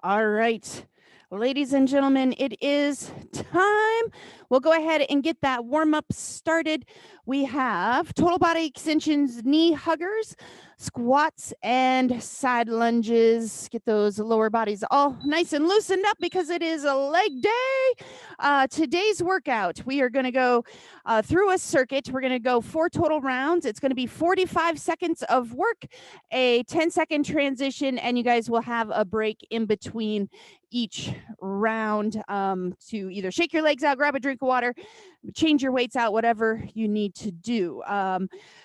All right, ladies and gentlemen, it is time. We'll go ahead and get that warm up started. We have total body extensions, knee huggers, squats, and side lunges. Get those lower bodies all nice and loosened up because it is a leg day. Today's workout, we are going to go through a circuit. We're going to go 4 total rounds. It's going to be 45 seconds of work, a 10-second transition, and you guys will have a break in between each round to either shake your legs out, grab a drink of water, change your weights out, whatever you need to do.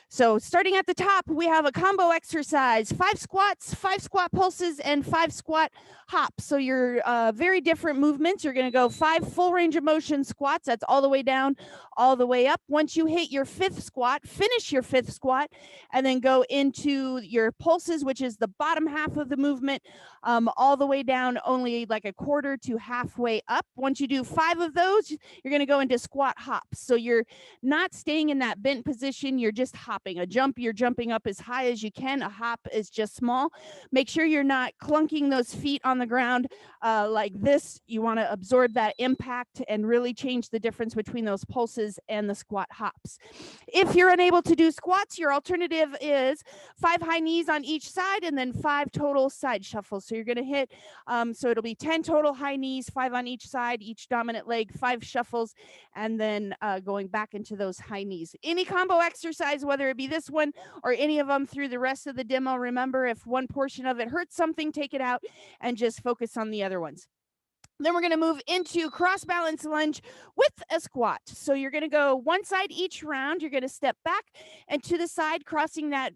So starting at the top, we have a combo exercise, 5 squats, 5 squat pulses, and 5 squat hops. So you're very different movements. You're going to go 5 full range of motion squats. That's all the way down, all the way up. Once you hit your 5th squat, finish your 5th squat, and then go into your pulses, which is the bottom half of the movement, all the way down, only like a quarter to halfway up. Once you do 5 of those, you're going to go into squat hops. So you're not staying in that bent position. You're just hopping. A jump, you're jumping up as high as you can. A hop is just small. Make sure you're not clunking those feet on the ground like this. You want to absorb that impact and really change the difference between those pulses and the squat hops. If you're unable to do squats, your alternative is 5 high knees on each side and then 5 total side shuffles. So you're going to hit, so it'll be 10 total high knees, 5 on each side, each dominant leg, 5 shuffles, and then going back into those high knees. Any combo exercise, whether it be this one or any of them through the rest of the demo, remember, if one portion of it hurts something, take it out and just focus on the other ones. Then we're going to move into cross balance lunge with a squat. So you're going to go one side each round. You're going to step back and to the side, crossing that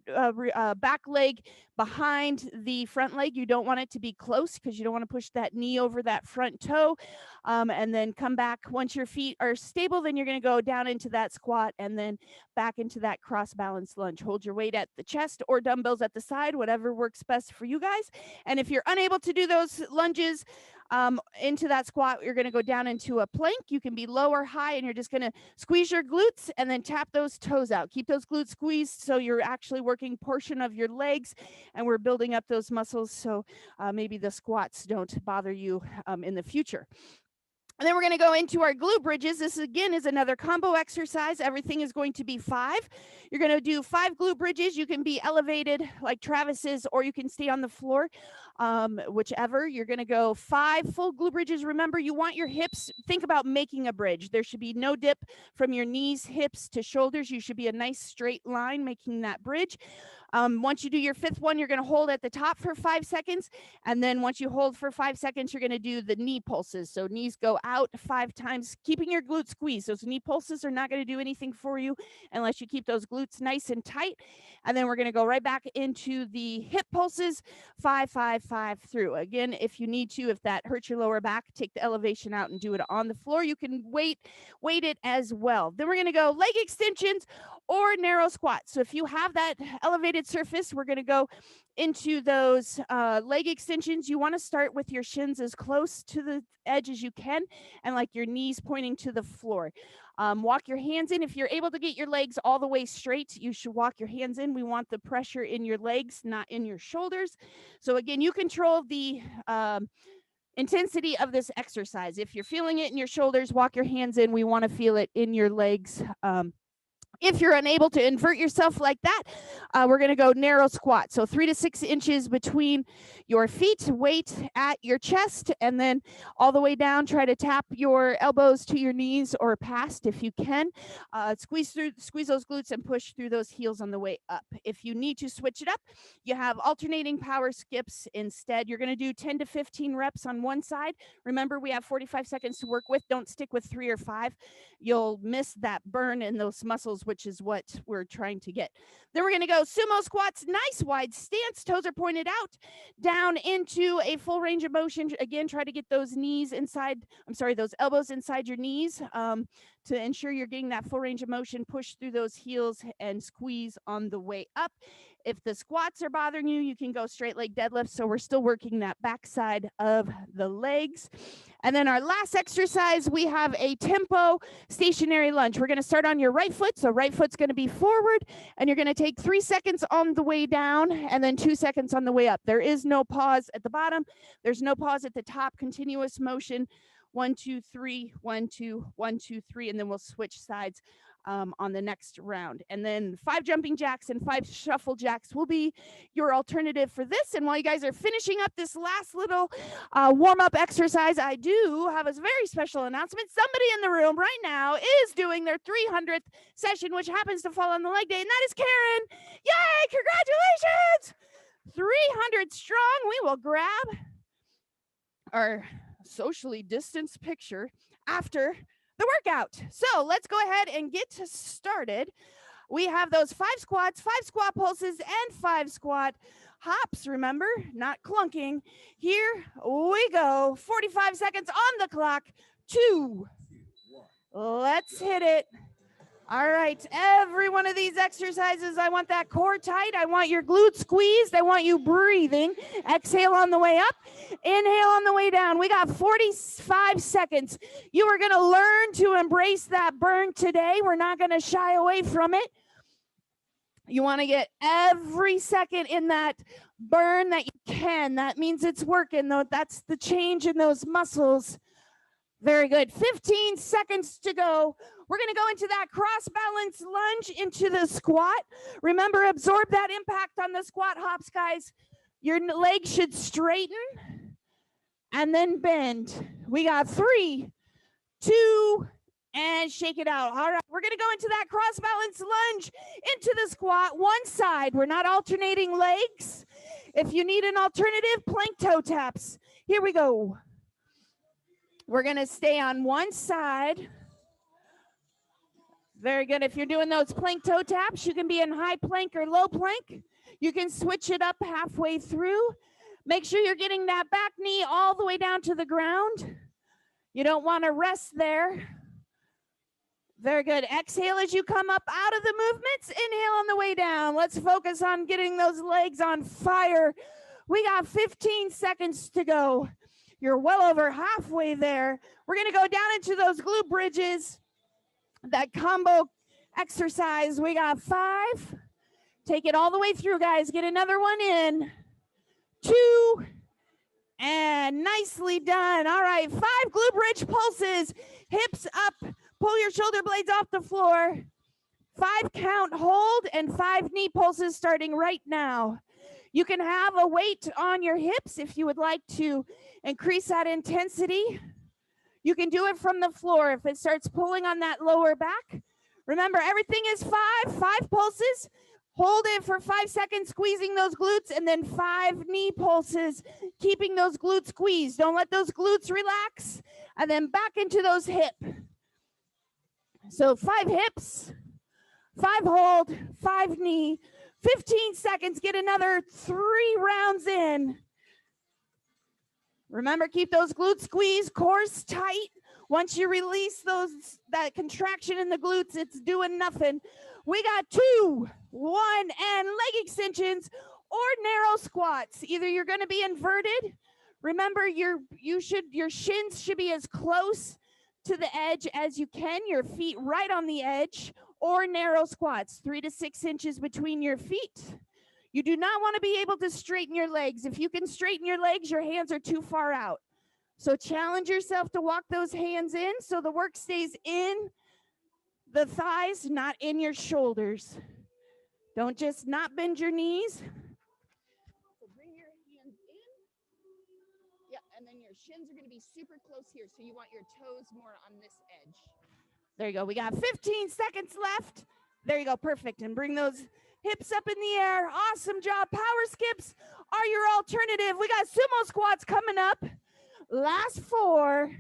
back leg behind the front leg. You don't want it to be close because you don't want to push that knee over that front toe. And then come back. Once your feet are stable, then you're going to go down into that squat and then back into that cross balance lunge. Hold your weight at the chest or dumbbells at the side, whatever works best for you guys. And if you're unable to do those lunges, into that squat, you're going to go down into a plank. You can be low or high, and you're just going to squeeze your glutes and then tap those toes out. Keep those glutes squeezed so you're actually working portion of your legs, and we're building up those muscles so maybe the squats don't bother you in the future. And then we're going to go into our glute bridges. This again is another combo exercise. Everything is going to be 5. You're going to do 5 glute bridges. You can be elevated like Travis's, or you can stay on the floor, whichever. You're going to go 5 full glute bridges. Remember, you want your hips, think about making a bridge. There should be no dip from your knees, hips to shoulders. You should be a nice straight line making that bridge. Once you do your 5th one, you're going to hold at the top for 5 seconds. And then once you hold for 5 seconds, you're going to do the knee pulses. So knees go out 5 times, keeping your glutes squeezed. Those knee pulses are not going to do anything for you unless you keep those glutes nice and tight. And then we're going to go right back into the hip pulses, 5, 5, 5 through. Again, if you need to, if that hurts your lower back, take the elevation out and do it on the floor. You can weight it as well. Then we're going to go leg extensions or narrow squats. So if you have that elevated surface, we're going to go into those leg extensions. You want to start with your shins as close to the edge as you can and like your knees pointing to the floor. Walk your hands in. If you're able to get your legs all the way straight, you should walk your hands in. We want the pressure in your legs, not in your shoulders. So again, you control the intensity of this exercise. If you're feeling it in your shoulders, walk your hands in. We want to feel it in your legs. If you're unable to invert yourself like that, we're going to go narrow squat. So 3 to 6 inches between your feet, weight at your chest, and then all the way down. Try to tap your elbows to your knees or past if you can. Squeeze those glutes and push through those heels on the way up. If you need to switch it up, you have alternating power skips instead. You're going to do 10 to 15 reps on one side. Remember, we have 45 seconds to work with. Don't stick with 3 or 5. You'll miss that burn in those muscles, which is what we're trying to get. Then we're going to go sumo squats, nice wide stance. Toes are pointed out, down into a full range of motion. Again, try to get those knees inside, those elbows inside your knees to ensure you're getting that full range of motion. Push through those heels and squeeze on the way up. If the squats are bothering you, you can go straight leg deadlift. So we're still working that backside of the legs. And then our last exercise, we have a tempo stationary lunge. We're going to start on your right foot. So right foot's going to be forward, and you're going to take 3 seconds on the way down and then 2 seconds on the way up. There is no pause at the bottom. There's no pause at the top. Continuous motion. 1, 2, 3, 1, 2, 1, 2, 3, and then we'll switch sides on the next round. And then 5 jumping jacks and 5 shuffle jacks will be your alternative for this. And while you guys are finishing up this last little warm-up exercise, I do have a very special announcement. Somebody in the room right now is doing their 300th session, which happens to fall on the leg day, and that is Karen. Yay, congratulations! 300 strong. We will grab our socially distanced picture after the workout. So let's go ahead and get started. We have those 5 squats, 5 squat pulses, and 5 squat hops. Remember, not clunking. Here we go. 45 seconds on the clock. 2. Let's hit it. All right, every one of these exercises, I want that core tight. I want your glutes squeezed. I want you breathing. Exhale on the way up. Inhale on the way down. We got 45 seconds. You are going to learn to embrace that burn today. We're not going to shy away from it. You want to get every second in that burn that you can. That means it's working, though. That's the change in those muscles. Very good. 15 seconds to go. We're going to go into that cross balance lunge into the squat. Remember, absorb that impact on the squat hops, guys. Your legs should straighten and then bend. We got 3, 2, and shake it out. All right, we're going to go into that cross balance lunge into the squat. One side. We're not alternating legs. If you need an alternative, plank toe taps. Here we go. We're going to stay on one side. Very good. If you're doing those plank toe taps, you can be in high plank or low plank. You can switch it up halfway through. Make sure you're getting that back knee all the way down to the ground. You don't want to rest there. Very good. Exhale as you come up out of the movements. Inhale on the way down. Let's focus on getting those legs on fire. We got 15 seconds to go. You're well over halfway there. We're going to go down into those glute bridges. That combo exercise. We got 5. Take it all the way through, guys. Get another one in. 2. And nicely done. All right, 5 glute bridge pulses. Hips up. Pull your shoulder blades off the floor. 5 count hold and 5 knee pulses starting right now. You can have a weight on your hips if you would like to increase that intensity. You can do it from the floor if it starts pulling on that lower back. Remember, everything is 5 pulses. Hold it for 5 seconds, squeezing those glutes, and then 5 knee pulses, keeping those glutes squeezed. Don't let those glutes relax. And then back into those hips. So 5 hips, 5 hold, 5 knee, 15 seconds, get another 3 rounds in. Remember, keep those glutes squeezed, cores tight. Once you release that contraction in the glutes, it's doing nothing. We got 2, 1, and leg extensions or narrow squats. Either you're going to be inverted. Remember, your shins should be as close to the edge as you can, your feet right on the edge, or narrow squats, 3 to 6 inches between your feet. You do not want to be able to straighten your legs. If you can straighten your legs, your hands are too far out. So challenge yourself to walk those hands in so the work stays in the thighs, not in your shoulders. Don't just not bend your knees. So bring your hands in. Yeah, and then your shins are going to be super close here, so you want your toes more on this edge. There you go. We got 15 seconds left. There you go. Perfect. And bring those hips up in the air. Awesome job. Power skips are your alternative. We got sumo squats coming up. Last 4.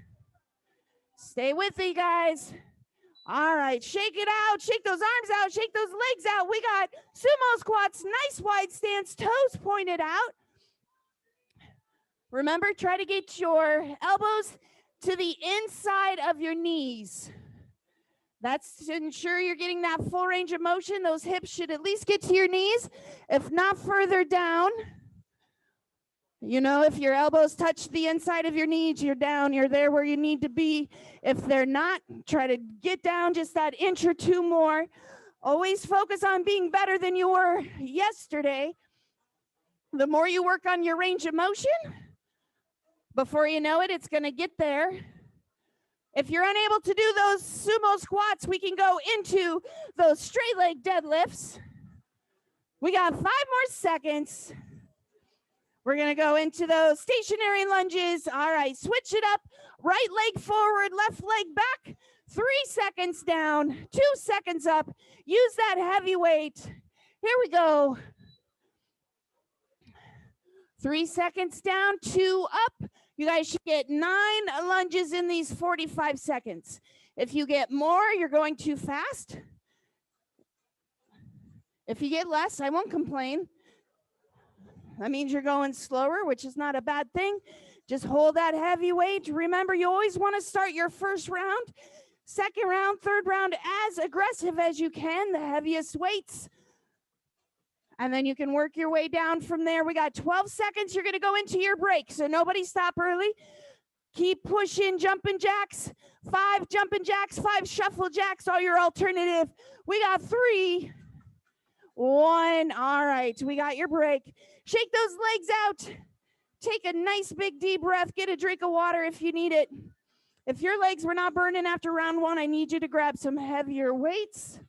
Stay with me, guys. All right. Shake it out. Shake those arms out. Shake those legs out. We got sumo squats. Nice wide stance. Toes pointed out. Remember, try to get your elbows to the inside of your knees. That's to ensure you're getting that full range of motion. Those hips should at least get to your knees, if not further down. You know, if your elbows touch the inside of your knees, you're down, you're there where you need to be. If they're not, try to get down just that inch or two more. Always focus on being better than you were yesterday. The more you work on your range of motion, before you know it, it's going to get there. If you're unable to do those sumo squats, we can go into those straight leg deadlifts. We got 5 more seconds. We're going to go into those stationary lunges. All right, switch it up. Right leg forward, left leg back. 3 seconds down, 2 seconds up. Use that heavy weight. Here we go. 3 seconds down, 2 up. You guys should get 9 lunges in these 45 seconds. If you get more, you're going too fast. If you get less, I won't complain. That means you're going slower, which is not a bad thing. Just hold that heavy weight. Remember, you always want to start your first round, second round, third round as aggressive as you can, the heaviest weights. And then you can work your way down from there. We got 12 seconds. You're going to go into your break, so nobody stop early. Keep pushing, jumping jacks. 5 jumping jacks, 5 shuffle jacks, all your alternative. We got 3, 1. All right, we got your break. Shake those legs out. Take a nice big deep breath. Get a drink of water if you need it. If your legs were not burning after round 1, I need you to grab some heavier weights.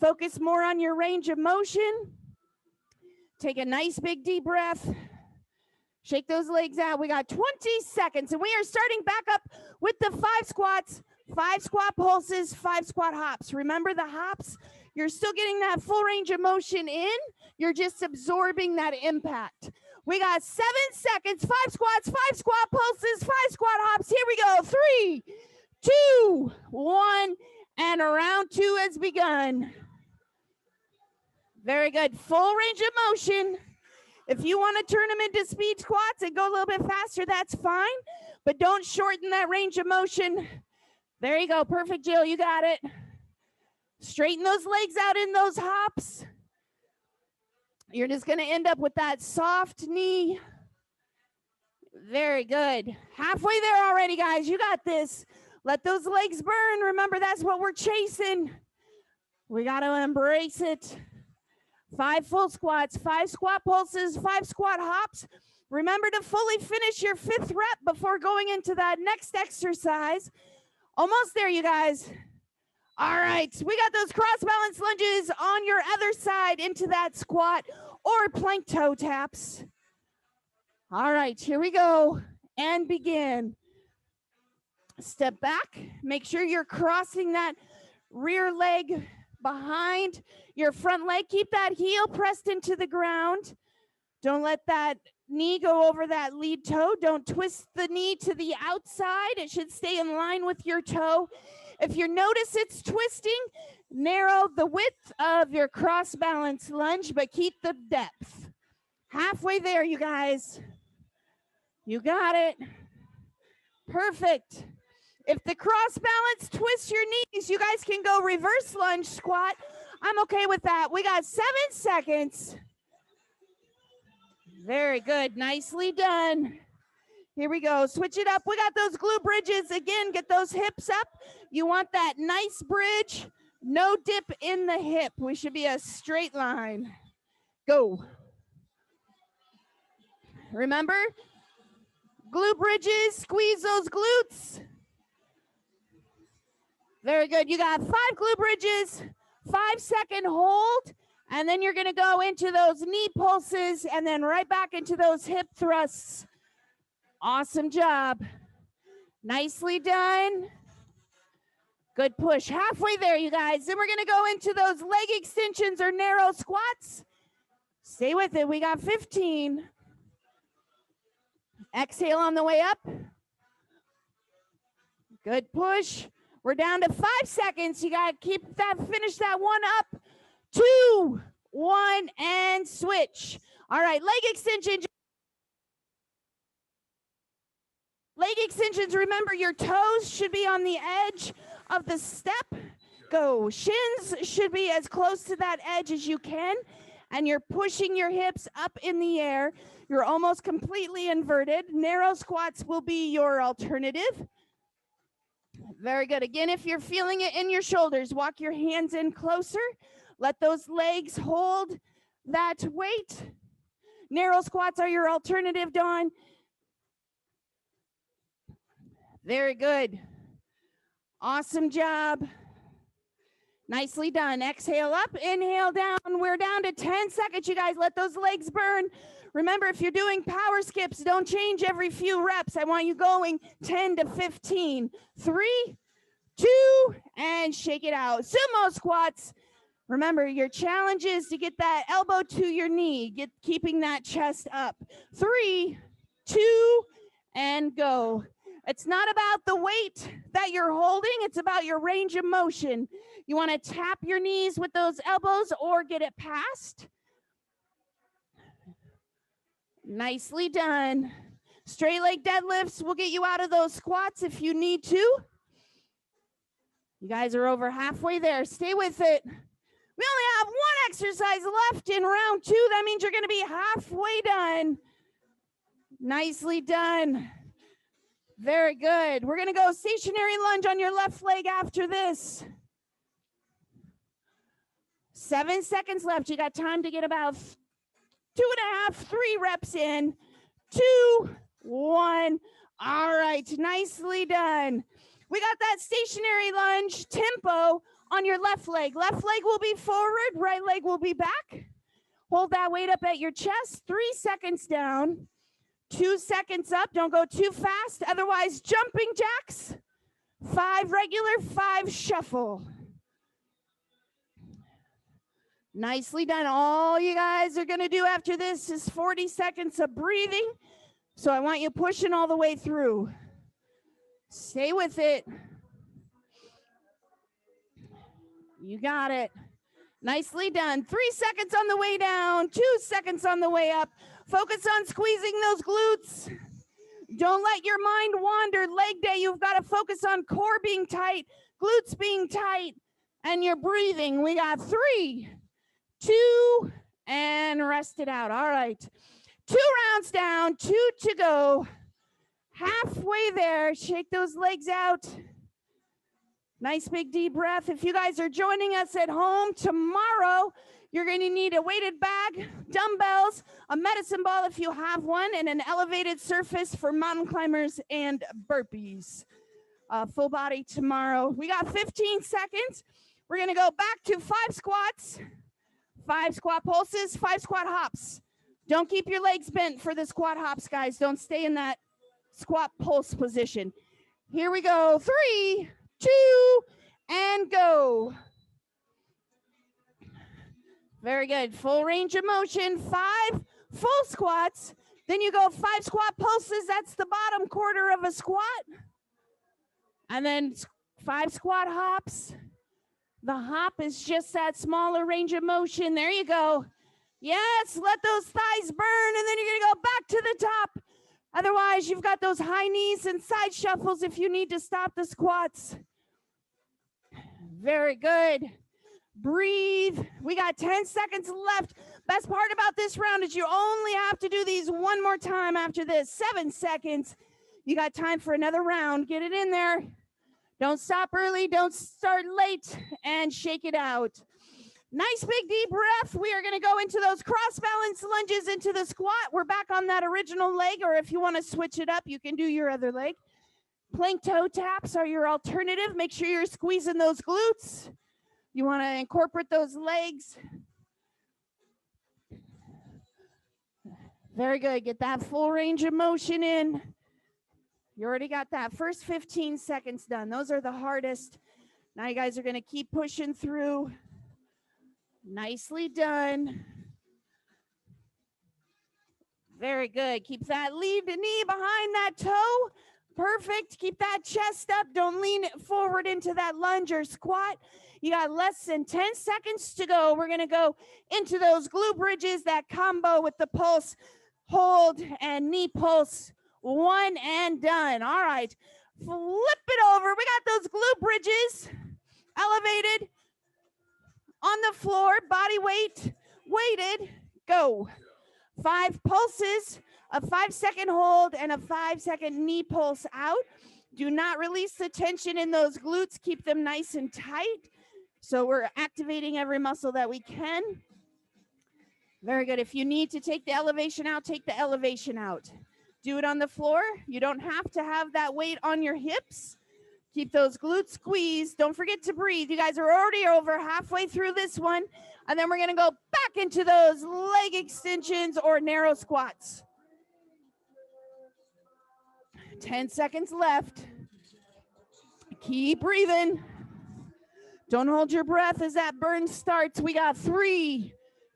Focus more on your range of motion. Take a nice big deep breath. Shake those legs out. We got 20 seconds, and we are starting back up with the 5 squats, 5 squat pulses, 5 squat hops. Remember the hops? You're still getting that full range of motion in. You're just absorbing that impact. We got 7 seconds, 5 squats, 5 squat pulses, 5 squat hops. Here we go. 3, 2, 1, and round 2 has begun. Very good. Full range of motion. If you want to turn them into speed squats and go a little bit faster, that's fine. But don't shorten that range of motion. There you go. Perfect, Jill. You got it. Straighten those legs out in those hops. You're just going to end up with that soft knee. Very good. Halfway there already, guys. You got this. Let those legs burn. Remember, that's what we're chasing. We got to embrace it. 5 full squats, 5 squat pulses, 5 squat hops. Remember to fully finish your 5th rep before going into that next exercise. Almost there, you guys. All right, we got those cross balance lunges on your other side into that squat or plank toe taps. All right, here we go and begin. Step back, make sure you're crossing that rear leg behind your front leg. Keep that heel pressed into the ground. Don't let that knee go over that lead toe. Don't twist the knee to the outside. It should stay in line with your toe. If you notice it's twisting, narrow the width of your cross balance lunge, but keep the depth. Halfway there, you guys. You got it. Perfect. If the cross balance twists your knees, you guys can go reverse lunge squat. I'm okay with that. We got 7 seconds. Very good. Nicely done. Here we go. Switch it up. We got those glute bridges. Again, get those hips up. You want that nice bridge. No dip in the hip. We should be a straight line. Go. Remember, glute bridges. Squeeze those glutes. Very good. You got 5 glute bridges, 5-second hold, and then you're going to go into those knee pulses and then right back into those hip thrusts. Awesome job. Nicely done. Good push. Halfway there, you guys. Then we're going to go into those leg extensions or narrow squats. Stay with it. We got 15. Exhale on the way up. Good push. We're down to 5 seconds. You got to keep that, finish that one up. 2, 1, and switch. All right, leg extension. Leg extensions, remember your toes should be on the edge of the step. go. Shins should be as close to that edge as you can, and you're pushing your hips up in the air. You're almost completely inverted. Narrow squats will be your alternative. Very good. Again, if you're feeling it in your shoulders, walk your hands in closer. Let those legs hold that weight. Narrow squats are your alternative, Dawn. Very good. Awesome job. Nicely done. Exhale up, inhale down. We're down to 10 seconds, you guys. Let those legs burn. Remember, if you're doing power skips, don't change every few reps. I want you going 10 to 15. 3, 2, and shake it out. Sumo squats. Remember, your challenge is to get that elbow to your knee, keeping that chest up. 3, 2, and go. It's not about the weight that you're holding. It's about your range of motion. You want to tap your knees with those elbows or get it past. Nicely done. Straight leg deadlifts will get you out of those squats if you need to. You guys are over halfway there. Stay with it. We only have one exercise left in round 2. That means you're going to be halfway done. Nicely done. Very good. We're going to go stationary lunge on your left leg after this. 7 seconds left. You got time to get about 2.5, 3 reps in. 2, 1. All right. Nicely done. We got that stationary lunge tempo on your left leg. Left leg will be forward. Right leg will be back. Hold that weight up at your chest. 3 seconds down. 2 seconds up. Don't go too fast. Otherwise, jumping jacks. 5 regular, 5 shuffle. Nicely done. All you guys are going to do after this is 40 seconds of breathing. So I want you pushing all the way through. Stay with it. You got it. Nicely done. 3 seconds on the way down. 2 seconds on the way up. Focus on squeezing those glutes. Don't let your mind wander. Leg day, you've got to focus on core being tight, glutes being tight, and your breathing. We got 3, 2, and rest it out. All right. 2 rounds down, 2 to go. Halfway there. Shake those legs out. Nice big deep breath. If you guys are joining us at home tomorrow, you're going to need a weighted bag, dumbbells, a medicine ball if you have one, and an elevated surface for mountain climbers and burpees. Full body tomorrow. We got 15 seconds. We're going to go back to 5 squats, 5 squat pulses, 5 squat hops. Don't keep your legs bent for the squat hops, guys. Don't stay in that squat pulse position. Here we go. 3, 2, and go. Very good. Full range of motion. 5 full squats. Then you go 5 squat pulses. That's the bottom quarter of a squat. And then 5 squat hops. The hop is just that smaller range of motion. There you go. Yes, let those thighs burn, and then you're going to go back to the top. Otherwise, you've got those high knees and side shuffles if you need to stop the squats. Very good. Breathe. We got 10 seconds left. Best part about this round is you only have to do these one more time after this. 7 seconds. You got time for another round. Get it in there. Don't stop early. Don't start late. And shake it out. Nice big deep breath. We are going to go into those cross balance lunges into the squat. We're back on that original leg, or if you want to switch it up, you can do your other leg. Plank toe taps are your alternative. Make sure you're squeezing those glutes. You want to incorporate those legs. Very good. Get that full range of motion in. You already got that first 15 seconds done. Those are the hardest. Now you guys are going to keep pushing through. Nicely done. Very good. Keep that lead knee behind that toe. Perfect. Keep that chest up. Don't lean it forward into that lunge or squat. You got less than 10 seconds to go. We're going to go into those glute bridges, that combo with the pulse, hold, and knee pulse. 1 and done. All right. Flip it over. We got those glute bridges. elevated, on the floor, body weight, weighted, go. 5 pulses, a 5-second hold, and a 5-second knee pulse out. Do not release the tension in those glutes. Keep them nice and tight. So we're activating every muscle that we can. Very good. If you need to take the elevation out, take the elevation out. Do it on the floor. You don't have to have that weight on your hips. Keep those glutes squeezed. Don't forget to breathe. You guys are already over halfway through this one. And then we're going to go back into those leg extensions or narrow squats. 10 seconds left. Keep breathing. Don't hold your breath as that burn starts. We got 3,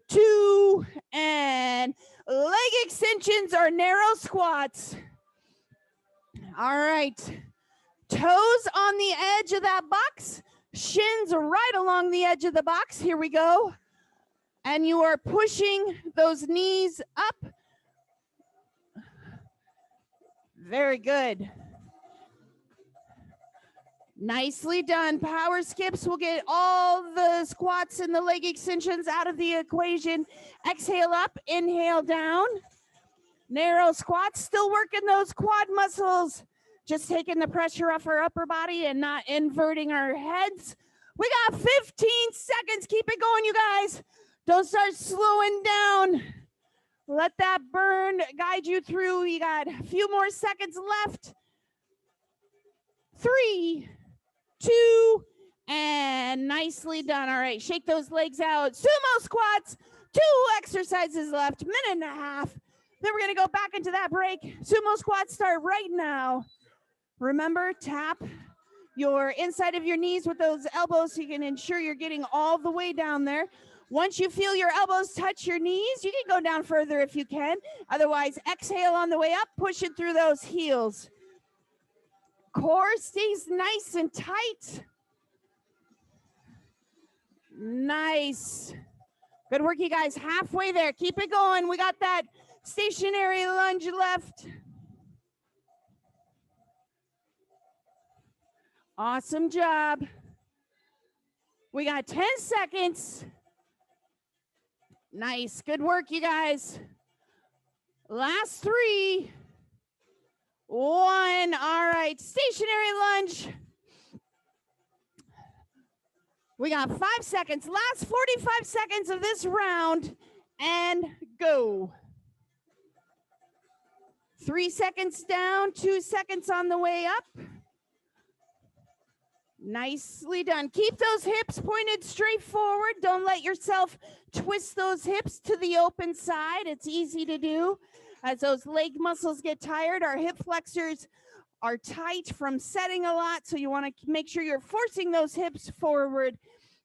2, and leg extensions or narrow squats. All right. Toes on the edge of that box. Shins right along the edge of the box. Here we go. And you are pushing those knees up. Very good. Nicely done. Power skips will get all the squats and the leg extensions out of the equation. Exhale up, inhale down. Narrow squats, still working those quad muscles. Just taking the pressure off our upper body and not inverting our heads. We got 15 seconds. Keep it going, you guys. Don't start slowing down. Let that burn guide you through. You got a few more seconds left. 3, 2, and nicely done. All right, shake those legs out. Sumo squats, 2 exercises left, minute and a half. Then we're gonna go back into that break. Sumo squats start right now. Remember, tap your inside of your knees with those elbows so you can ensure you're getting all the way down there. Once you feel your elbows touch your knees, you can go down further if you can. Otherwise, exhale on the way up, pushing through those heels. Core stays nice and tight. Nice. Good work, you guys. Halfway there. Keep it going. We got that stationary lunge left. Awesome job. We got 10 seconds. Nice. Good work, you guys. Last 3, 1. All right. Stationary lunge. We got 5 seconds. Last 45 seconds of this round. And go. 3 seconds down. 2 seconds on the way up. Nicely done. Keep those hips pointed straight forward. Don't let yourself twist those hips to the open side. It's easy to do. As those leg muscles get tired, our hip flexors are tight from setting a lot. So you want to make sure you're forcing those hips forward.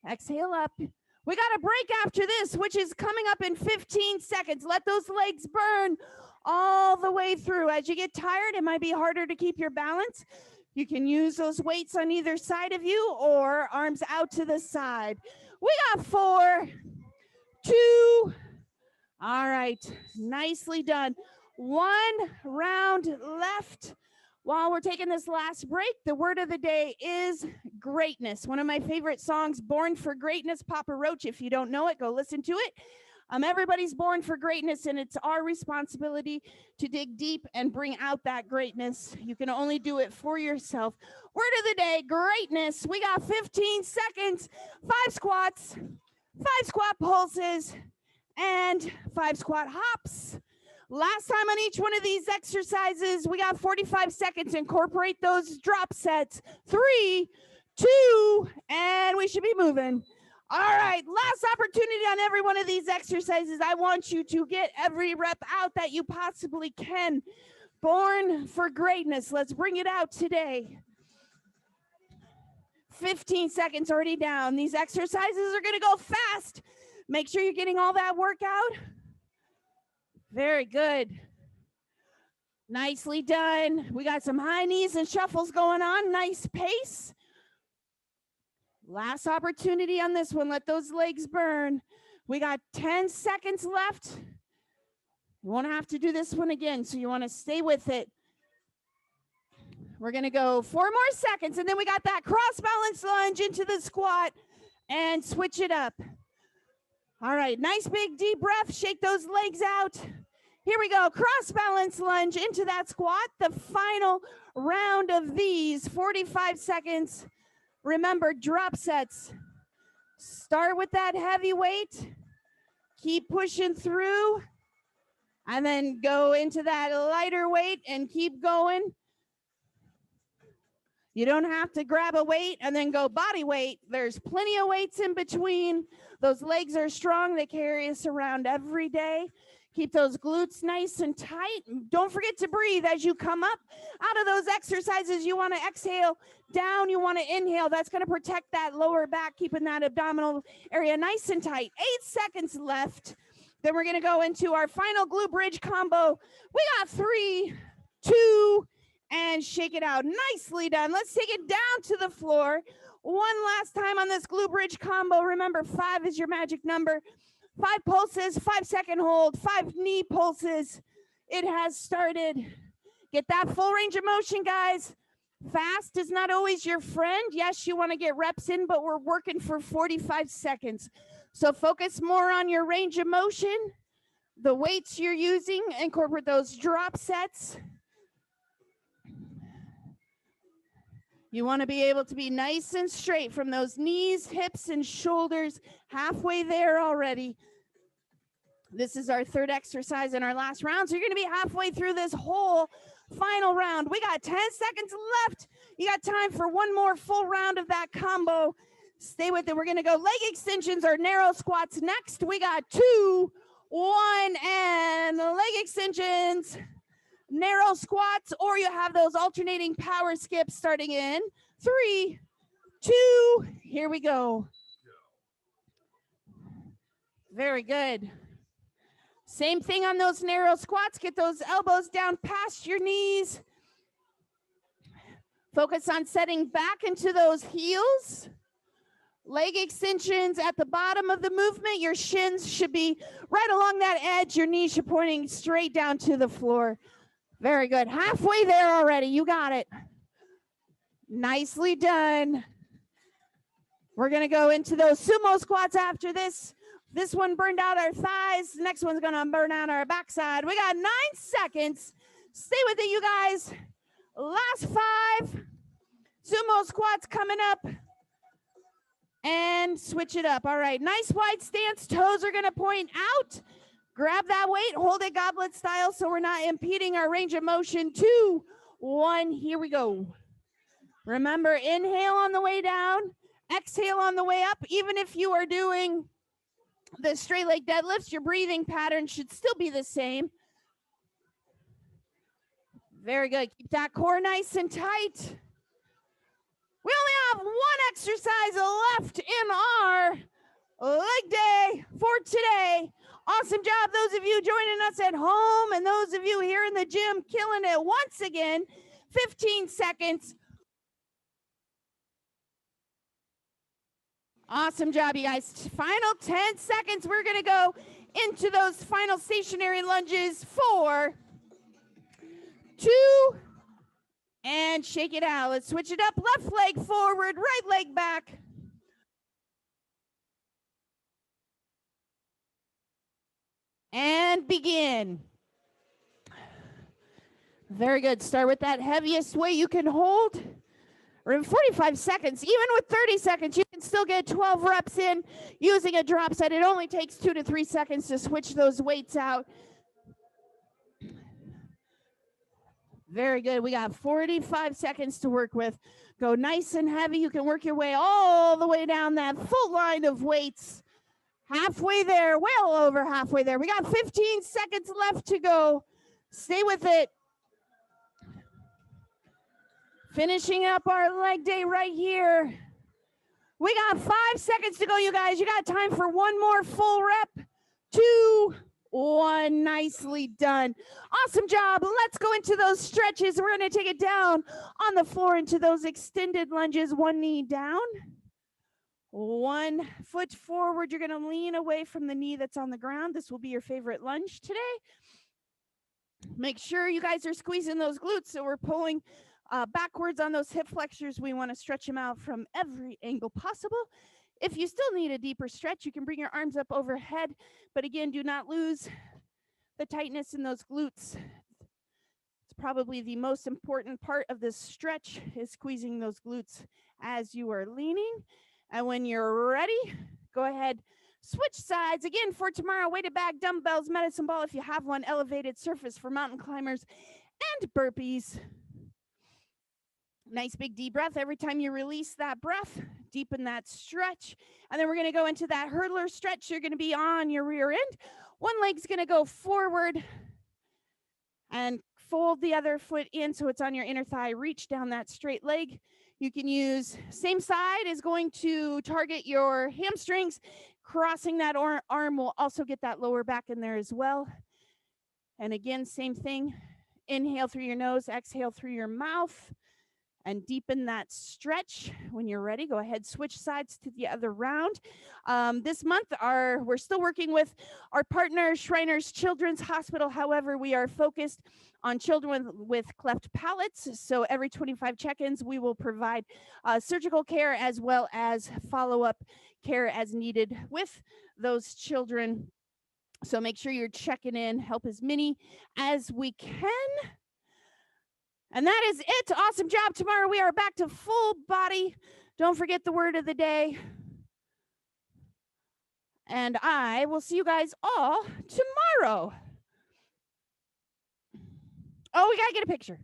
Exhale up. We got a break after this, which is coming up in 15 seconds. Let those legs burn all the way through. As you get tired, it might be harder to keep your balance. You can use those weights on either side of you or arms out to the side. We got 4, 2. All right, nicely done. 1 round left. While we're taking this last break, the word of the day is greatness. One of my favorite songs, Born for Greatness, Papa Roach. If you don't know it, go listen to it. Everybody's born for greatness, and it's our responsibility to dig deep and bring out that greatness. You can only do it for yourself. Word of the day, greatness. We got 15 seconds, 5 squats, 5 squat pulses, and 5 squat hops. Last time on each one of these exercises, we got 45 seconds. Incorporate those drop sets. 3, 2, and we should be moving. All right, last opportunity on every one of these exercises. I want you to get every rep out that you possibly can. Born for greatness. Let's bring it out today. 15 seconds already down. These exercises are going to go fast. Make sure you're getting all that work out. Very good. Nicely done. We got some high knees and shuffles going on. Nice pace. Last opportunity on this one. Let those legs burn. We got 10 seconds left. You won't have to do this one again, so you want to stay with it. We're going to go 4 more seconds, and then we got that cross balance lunge into the squat and switch it up. All right, nice big deep breath. Shake those legs out. Here we go. Cross balance lunge into that squat. The final round of these 45 seconds. Remember, drop sets. Start with that heavy weight. Keep pushing through. And then go into that lighter weight and keep going. You don't have to grab a weight and then go body weight. There's plenty of weights in between. Those legs are strong. They carry us around every day. Keep those glutes nice and tight. Don't forget to breathe as you come up out of those exercises. You want to exhale down. You want to inhale. That's going to protect that lower back, keeping that abdominal area nice and tight. 8 seconds left. Then we're going to go into our final glute bridge combo. We got 3, 2, and shake it out. Nicely done. Let's take it down to the floor. One last time on this glute bridge combo. Remember, 5 is your magic number. 5 pulses, 5-second hold, 5 knee pulses. It has started. Get that full range of motion, guys. Fast is not always your friend. Yes, you want to get reps in, but we're working for 45 seconds. So focus more on your range of motion, the weights you're using, incorporate those drop sets. You want to be able to be nice and straight from those knees, hips, and shoulders. Halfway there already. This is our 3rd exercise in our last round. So you're going to be halfway through this whole final round. We got 10 seconds left. You got time for one more full round of that combo. Stay with it. We're going to go leg extensions or narrow squats next. We got 2, 1, and leg extensions. Narrow squats, or you have those alternating power skips starting in 3, 2, here we go. Very good. Same thing on those narrow squats. Get those elbows down past your knees. Focus on setting back into those heels. Leg extensions at the bottom of the movement. Your shins should be right along that edge. Your knees should be pointing straight down to the floor. Very good. Halfway there already. You got it. Nicely done. We're going to go into those sumo squats after this. This one burned out our thighs. The next one's going to burn out our backside. We got 9 seconds. Stay with it, you guys. Last 5. Sumo squats coming up. And switch it up. All right. Nice wide stance. Toes are going to point out. Grab that weight, hold it goblet style so we're not impeding our range of motion. 2, 1, here we go. Remember, inhale on the way down, exhale on the way up. Even if you are doing the straight leg deadlifts, your breathing pattern should still be the same. Very good. Keep that core nice and tight. We only have 1 exercise left in our leg day for today. Awesome job, those of you joining us at home and those of you here in the gym, killing it once again. 15 seconds. Awesome job, you guys. Final 10 seconds. We're going to go into those final stationary lunges. 4, 2, and shake it out. Let's switch it up. Left leg forward, right leg back. And begin. Very good. Start with that heaviest weight you can hold. We're in 45 seconds. Even with 30 seconds, you can still get 12 reps in using a drop set. It only takes 2 to 3 seconds to switch those weights out. Very good. We got 45 seconds to work with. Go nice and heavy. You can work your way all the way down that full line of weights. Halfway there, well over halfway there. We got 15 seconds left to go. Stay with it. Finishing up our leg day right here. We got 5 seconds to go, you guys. You got time for one more full rep. 2, 1. Nicely done. Awesome job. Let's go into those stretches. We're going to take it down on the floor into those extended lunges. 1 knee down. 1 foot forward. You're going to lean away from the knee that's on the ground. This will be your favorite lunge today. Make sure you guys are squeezing those glutes so we're pulling backwards on those hip flexors. We want to stretch them out from every angle possible. If you still need a deeper stretch, you can bring your arms up overhead. But again, do not lose the tightness in those glutes. It's probably the most important part of this stretch is squeezing those glutes as you are leaning. And when you're ready, go ahead, switch sides. Again, for tomorrow, weighted bag, dumbbells, medicine ball if you have one, elevated surface for mountain climbers, and burpees. Nice big deep breath. Every time you release that breath, deepen that stretch. And then we're going to go into that hurdler stretch. You're going to be on your rear end. One leg's going to go forward and fold the other foot in so it's on your inner thigh. Reach down that straight leg. You can use same side is going to target your hamstrings. Crossing that arm will also get that lower back in there as well. And again, same thing. Inhale through your nose, exhale through your mouth, and deepen that stretch. When you're ready, go ahead, switch sides to the other round. This month, we're still working with our partner, Shriners Children's Hospital. However, we are focused on children with cleft palates. So every 25 check-ins, we will provide surgical care as well as follow-up care as needed with those children. So make sure you're checking in, help as many as we can. And that is it. Awesome job. Tomorrow we are back to full body. Don't forget the word of the day. And I will see you guys all tomorrow. Oh, we got to get a picture.